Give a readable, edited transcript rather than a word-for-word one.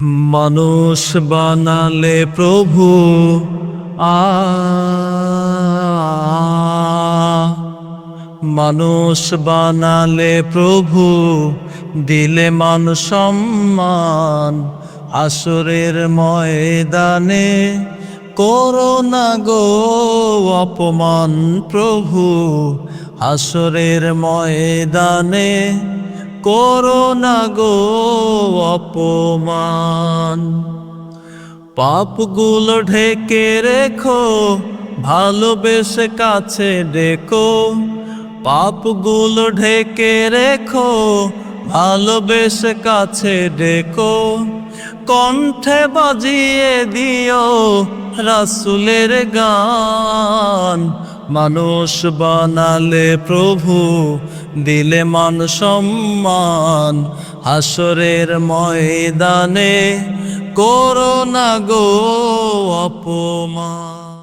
মানুষ বানালে প্রভু মানুষ বানালে প্রভু, দিলে মান সম্মান। হাসরের ময়দানে করো না গো অপমান প্রভু। হাসরের ময়দানে করো না গো অপমান। পাপগুলো ঢেকে রেখো, ভালোবেসে কাছে ডেকো। পাপগুলো ঢেকে রেখো, ভালোবেসে কাছে ডেকো। কণ্ঠে বাজিয়ে দিও রাসূলের গান। মানুষ বানালে প্রভু, দিলে মান সম্মান। হাসরের ময়দানে করো না গো অপমান।